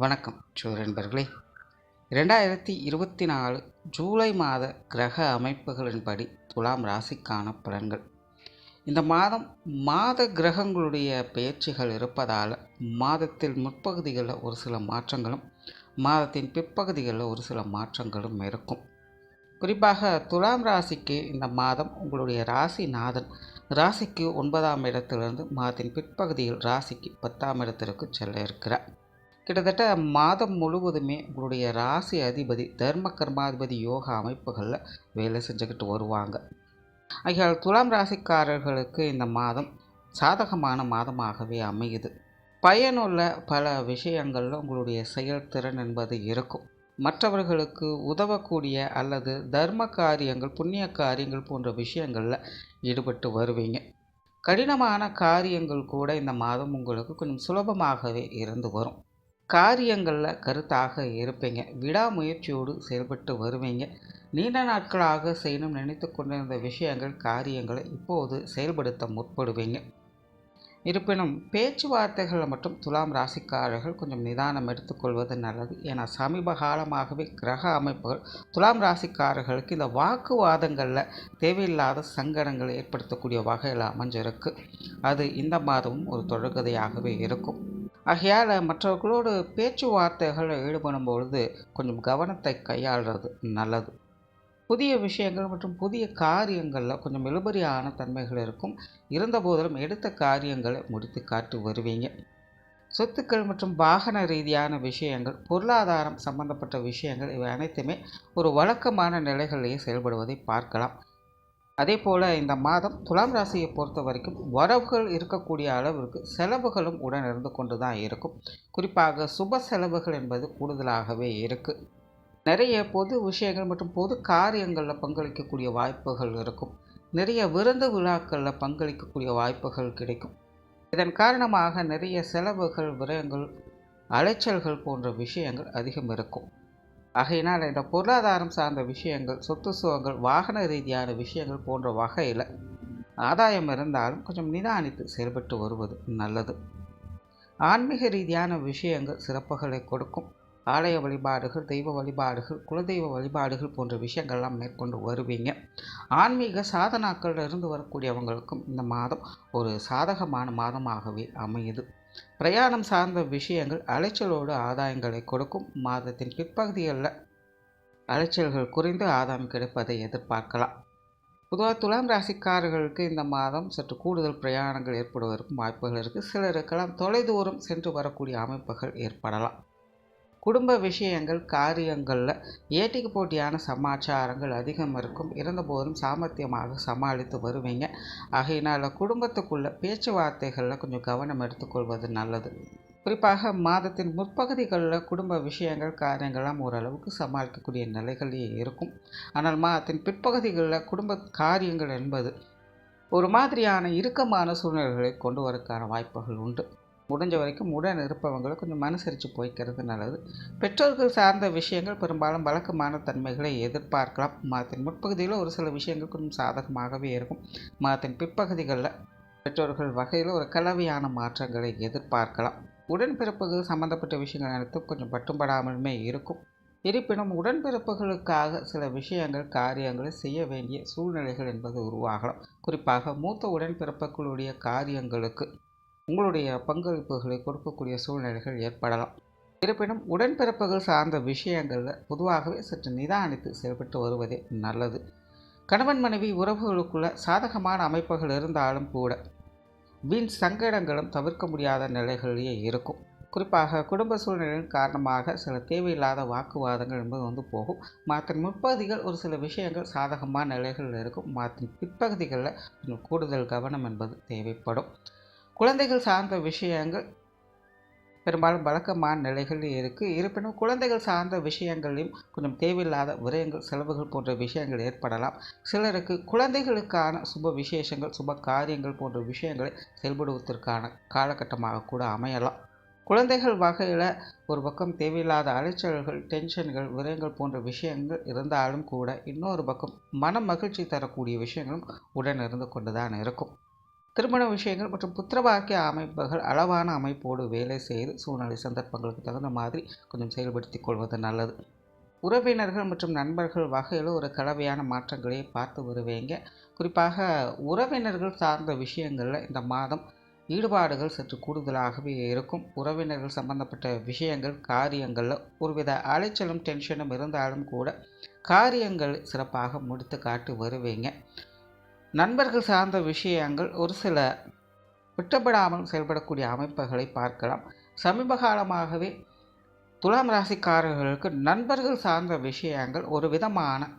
வணக்கம் நண்பர்களே. 2024 ஜூலை மாத கிரக அமைப்புகளின்படி துலாம் ராசிக்கான பலன்கள். இந்த மாத கிரகங்களுடைய பெயர்ச்சிகள் இருப்பதால் மாதத்தில் முற்பகுதிகளில் ஒரு சில மாற்றங்களும் மாதத்தின் பிற்பகுதிகளில் ஒரு சில மாற்றங்களும் இருக்கும். குறிப்பாக துலாம் ராசிக்கு இந்த மாதம் உங்களுடைய ராசிநாதன் ராசிக்கு 9ஆம் இடத்திலிருந்து மாதத்தின் பிற்பகுதியில் ராசிக்கு 10ஆம் இடத்திற்கு செல்ல இருக்கிறார். கிட்டத்தட்ட மாதம் முழுவதுமே உங்களுடைய ராசி அதிபதி தர்ம கர்மாதிபதி யோகா அமைப்புகளில் வேலை செஞ்சுக்கிட்டு வருவாங்க. ஆகையால் துலாம் ராசிக்காரர்களுக்கு இந்த மாதம் சாதகமான மாதமாகவே அமையுது. பயனுள்ள பல விஷயங்களில் உங்களுடைய செயல்திறன் என்பது இருக்கும். மற்றவர்களுக்கு உதவக்கூடிய அல்லது தர்ம காரியங்கள் புண்ணிய காரியங்கள் போன்ற விஷயங்களில் ஈடுபட்டு வருவீங்க. கடினமான காரியங்கள் கூட இந்த மாதம் உங்களுக்கு கொஞ்சம் சுலபமாகவே இருந்து வரும். காரியங்களில் கருத்தாக இருப்பீங்க. விடாமுயற்சியோடு செயல்பட்டு வருவீங்க. நீண்ட நாட்களாக செய்யணும்னு நினைத்து கொண்டிருந்த விஷயங்கள் காரியங்களை இப்போது செயல்படுத்த முற்படுவீங்க. இருப்பினும் பேச்சுவார்த்தைகளில் மட்டும் துலாம் ராசிக்காரர்கள் கொஞ்சம் நிதானம் எடுத்துக்கொள்வது நல்லது. ஏன்னா சமீப காலமாகவே கிரக அமைப்புகள் துலாம் ராசிக்காரர்களுக்கு இந்த வாக்குவாதங்களில் தேவையில்லாத சங்கடங்களை ஏற்படுத்தக்கூடிய வகையில் அமைஞ்சிருக்கு. அது இந்த மாதமும் ஒரு தொடர்கதையாகவே இருக்கும். ஆகையால் மற்றவர்களோடு பேச்சுவார்த்தைகளில் ஈடுபடும் பொழுது கொஞ்சம் கவனத்தை கையாளுறது நல்லது. புதிய விஷயங்கள் மற்றும் புதிய காரியங்களில் கொஞ்சம் இழுபறியான தன்மைகள் இருக்கும். இருந்தபோதிலும் எடுத்த காரியங்களை முடித்து காட்டி வருவீங்க. சொத்துக்கள் மற்றும் வாகன ரீதியான விஷயங்கள், பொருளாதாரம் சம்பந்தப்பட்ட விஷயங்கள் இவை அனைத்துமே ஒரு வழக்கமான நிலைகளிலேயே செயல்படுவதை பார்க்கலாம். அதே போல் இந்த மாதம் துலாம் ராசியை பொறுத்த வரைக்கும் வரவுகள் இருக்கக்கூடிய அளவிற்கு செலவுகளும் உடன் இருந்து கொண்டு தான் இருக்கும். குறிப்பாக சுப செலவுகள் என்பது கூடுதலாகவே இருக்குது. நிறைய பொது விஷயங்கள் மற்றும் பொது காரியங்களில் பங்களிக்கக்கூடிய வாய்ப்புகள் இருக்கும். நிறைய விருந்து விழாக்களில் பங்களிக்கக்கூடிய வாய்ப்புகள் கிடைக்கும். இதன் காரணமாக நிறைய செலவுகள், விரயங்கள், அலைச்சல்கள் போன்ற விஷயங்கள் அதிகம் இருக்கும். ஆகையினால் இந்த பொருளாதாரம் சார்ந்த விஷயங்கள், சொத்து சுகங்கள், வாகன ரீதியான விஷயங்கள் போன்ற வகையில் ஆதாயம் இருந்தாலும் கொஞ்சம் நிதானித்து செயல்பட்டு வருவது நல்லது. ஆன்மீக ரீதியான விஷயங்கள் சிறப்புகளை கொடுக்கும். ஆலய வழிபாடுகள், தெய்வ வழிபாடுகள், குலதெய்வ வழிபாடுகள் போன்ற விஷயங்கள்லாம் மேற்கொண்டு வருவீங்க. ஆன்மீக சாதனாக்கள் இருந்து வரக்கூடியவங்களுக்கும் இந்த மாதம் ஒரு சாதகமான மாதமாகவே அமையுது. பிரயாணம் சார்ந்த விஷயங்கள் அலைச்சலோடு ஆதாயங்களை கொடுக்கும். மாதத்தின் பிற்பகுதிகளில் அலைச்சல்கள் குறைந்து ஆதாயம் கிடைப்பதை எதிர்பார்க்கலாம். பொதுவாக துலாம் ராசிக்காரர்களுக்கு இந்த மாதம் சற்று கூடுதல் பிரயாணங்கள் ஏற்படுவதற்கும் வாய்ப்புகள் இருக்குது. சிலருக்கெல்லாம் தொலைதூரம் சென்று வரக்கூடிய அமைப்புகள் ஏற்படலாம். குடும்ப விஷயங்கள், காரியங்களில் ஏட்டிக்கு போட்டியான சமாச்சாரங்கள் அதிகம் இருக்கும். இருந்தபோதும் சாமர்த்தியமாக சமாளித்து வருவீங்க. ஆகையினால் குடும்பத்துக்குள்ள பேச்சுவார்த்தைகளில் கொஞ்சம் கவனம் எடுத்துக்கொள்வது நல்லது. குறிப்பாக மாதத்தின் முற்பகுதிகளில் குடும்ப விஷயங்கள், காரியங்கள்லாம் ஓரளவுக்கு சமாளிக்கக்கூடிய நிலைகளே இருக்கும். ஆனால் மாதத்தின் பிற்பகுதிகளில் குடும்ப காரியங்கள் என்பது ஒரு மாதிரியான இறுக்கமான சூழ்நிலைகளை கொண்டு வரக்கான வாய்ப்புகள் உண்டு. முடிஞ்ச வரைக்கும் உடன் இருப்பவங்களை கொஞ்சம் அனுசரித்து போய்க்கிறது நல்லது. பெற்றோர்கள் சார்ந்த விஷயங்கள் பெரும்பாலும் வழக்கமான தன்மைகளை எதிர்பார்க்கலாம். மாதத்தின் முற்பகுதியில் ஒரு சில விஷயங்கள் கொஞ்சம் சாதகமாகவே இருக்கும். மாதத்தின் பிற்பகுதிகளில் பெற்றோர்கள் வகையில் ஒரு கலவையான மாற்றங்களை எதிர்பார்க்கலாம். உடன்பிறப்புகள் சம்பந்தப்பட்ட விஷயங்கள் அனைத்தும் கொஞ்சம் பட்டும்படாமலுமே இருக்கும். இருப்பினும் உடன்பிறப்புகளுக்காக சில விஷயங்கள், காரியங்களை செய்ய வேண்டிய சூழ்நிலைகள் என்பது உருவாகலாம். குறிப்பாக மூத்த உடன்பிறப்புகளுடைய காரியங்களுக்கு உங்களுடைய பங்களிப்புகளை கொடுக்கக்கூடிய சூழ்நிலைகள் ஏற்படலாம். இருப்பினும் உடன்பிறப்புகள் சார்ந்த விஷயங்களில் பொதுவாகவே சற்று நிதானித்து செயல்பட்டு வருவதே நல்லது. கணவன் மனைவி உறவுகளுக்குள்ள சாதகமான அமைப்புகள் இருந்தாலும் கூட வீண் சங்கடங்களும் தவிர்க்க முடியாத நிலைகளிலேயே இருக்கும். குறிப்பாக குடும்ப சூழ்நிலையின் காரணமாக சில தேவையில்லாத வாக்குவாதங்கள் என்பது போகும். மாதத்தின் முற்பகுதிகள் ஒரு சில விஷயங்கள் சாதகமான நிலைகளில் இருக்கும். மாதத்தின் பிற்பகுதிகளில் கொஞ்சம் கூடுதல் கவனம் என்பது தேவைப்படும். குழந்தைகள் சார்ந்த விஷயங்கள் பெரும்பாலும் வழக்கமான நிலைகளில் இருக்குது. இருப்பினும் குழந்தைகள் சார்ந்த விஷயங்களையும் கொஞ்சம் தேவையில்லாத விரயங்கள், செலவுகள் போன்ற விஷயங்கள் ஏற்படலாம். சிலருக்கு குழந்தைகளுக்கான சுப விசேஷங்கள், சுப காரியங்கள் போன்ற விஷயங்களை செயல்படுவதற்கான காலகட்டமாக கூட அமையலாம். குழந்தைகள் வகையில் ஒரு பக்கம் தேவையில்லாத அலைச்சல்கள், டென்ஷன்கள், விரயங்கள் போன்ற விஷயங்கள் இருந்தாலும் கூட இன்னொரு பக்கம் மன மகிழ்ச்சி தரக்கூடிய விஷயங்களும் உடன் இருந்து கொண்டு தான் இருக்கும். திருமண விஷயங்கள் மற்றும் புத்திரபாக்கிய அமைப்புகள் அளவான அமைப்போடு வேலை செய்து சூழ்நிலை சந்தர்ப்பங்களுக்கு தகுந்த மாதிரி கொஞ்சம் செயல்படுத்தி கொள்வது நல்லது. உறவினர்கள் மற்றும் நண்பர்கள் வகையில் ஒரு கலவையான மாற்றங்களை பார்த்து வருவீங்க. குறிப்பாக உறவினர்கள் சார்ந்த விஷயங்களில் இந்த மாதம் ஈடுபாடுகள் சற்று கூடுதலாகவே இருக்கும். உறவினர்கள் சம்பந்தப்பட்ட விஷயங்கள் காரியங்களில் ஒருவித அலைச்சலும் டென்ஷனும் இருந்தாலும் கூட காரியங்கள் சிறப்பாக முடித்து காட்டி வருவீங்க. நண்பர்கள் சார்ந்த விஷயங்கள் ஒரு சில விட்டப்படாமல் செயல்படக்கூடிய அமைப்புகளை பார்க்கலாம். சமீப காலமாகவே துலாம் ராசிக்காரர்களுக்கு நண்பர்கள் சார்ந்த விஷயங்கள் ஒரு விதமான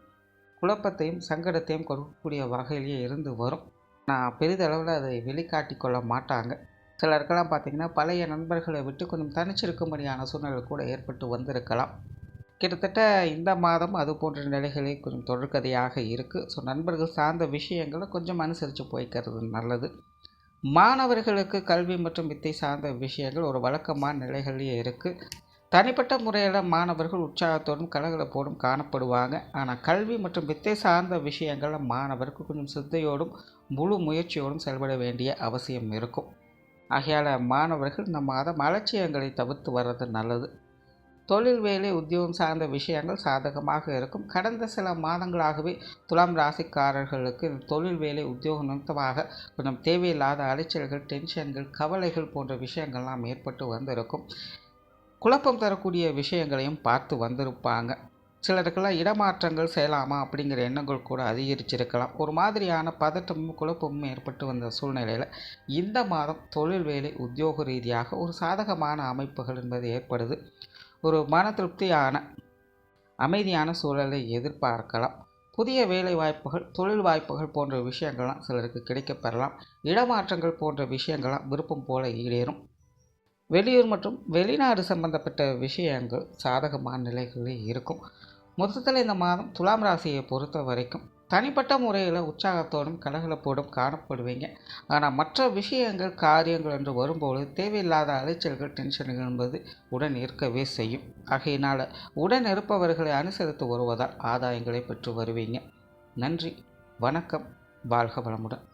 குழப்பத்தையும் சங்கடத்தையும் கொடுக்கக்கூடிய வகையிலேயே இருந்து வரும். நான் பெரிதளவில் அதை வெளிக்காட்டி கொள்ள மாட்டாங்க. சிலருக்கெல்லாம் பார்த்திங்கன்னா பழைய நண்பர்களை விட்டு கொஞ்சம் தனிச்சிருக்கும்படியான சூழ்நிலை கூட ஏற்பட்டு வந்திருக்கலாம். கிட்டத்தட்ட இந்த மாதம் அது போன்ற நிலைகளே கொஞ்சம் தொடர்கதையாக இருக்குது. ஸோ நண்பர்கள் சார்ந்த விஷயங்களை கொஞ்சம் அனுசரித்து போய்க்கிறது நல்லது. மாணவர்களுக்கு கல்வி மற்றும் வித்தை சார்ந்த விஷயங்கள் ஒரு வழக்கமான நிலைகளிலே இருக்குது. தனிப்பட்ட முறையில் மாணவர்கள் உற்சாகத்தோடும் கலகலப்போடும் காணப்படுவாங்க. ஆனால் கல்வி மற்றும் வித்தை சார்ந்த விஷயங்களில் மாணவருக்கு கொஞ்சம் சித்தையோடும் முழு முயற்சியோடும் செயல்பட வேண்டிய அவசியம் இருக்கும். ஆகையால் மாணவர்கள் இந்த மாதம் அலட்சியங்களை தவிர்த்து வர்றது நல்லது. தொழில் வேலை உத்தியோகம் சார்ந்த விஷயங்கள் சாதகமாக இருக்கும். கடந்த சில மாதங்களாகவே துலாம் ராசிக்காரர்களுக்கு தொழில் வேலை உத்தியோகம் நிமித்தமாக கொஞ்சம் தேவையில்லாத அலைச்சல்கள் டென்ஷன்கள் கவலைகள் போன்ற விஷயங்கள்லாம் ஏற்பட்டு வந்திருக்கும். குழப்பம் தரக்கூடிய விஷயங்களையும் பார்த்து வந்திருப்பாங்க. சிலருக்கெல்லாம் இடமாற்றங்கள் செய்யலாமா அப்படிங்கிற எண்ணங்கள் கூட அதிகரிச்சிருக்கலாம். ஒரு மாதிரியான பதட்டமும் குழப்பமும் ஏற்பட்டு வந்த சூழ்நிலையில் இந்த மாதம் தொழில் வேலை உத்தியோக ரீதியாக ஒரு சாதகமான அமைப்புகள் என்பது ஏற்படுது. ஒரு மன திருப்தியான அமைதியான சூழலை எதிர்பார்க்கலாம். புதிய வேலை வாய்ப்புகள் தொழில் வாய்ப்புகள் போன்ற விஷயங்கள்லாம் சிலருக்கு கிடைக்கப்பெறலாம். இடமாற்றங்கள் போன்ற விஷயங்கள்லாம் விருப்பம் போல ஈடேறும். வெளியூர் மற்றும் வெளிநாடு சம்பந்தப்பட்ட விஷயங்கள் சாதகமான நிலைகளில் இருக்கும். மொத்தத்தில் இந்த மாதம் துலாம் ராசியை பொறுத்த வரைக்கும் தனிப்பட்ட முறையில் உற்சாகத்தோடும் கலகலப்போடும் காணப்படுவீங்க. ஆனால் மற்ற விஷயங்கள் காரியங்கள் என்று வரும்போது தேவையில்லாத அலைச்சல்கள் டென்ஷன்கள் என்பது உடன் இருக்கவே செய்யும். ஆகையினால் உடன் இருப்பவர்களை அனுசரித்து வருவதால் ஆதாயங்களை பெற்று வருவீங்க. நன்றி, வணக்கம், வாழ்க வளமுடன்.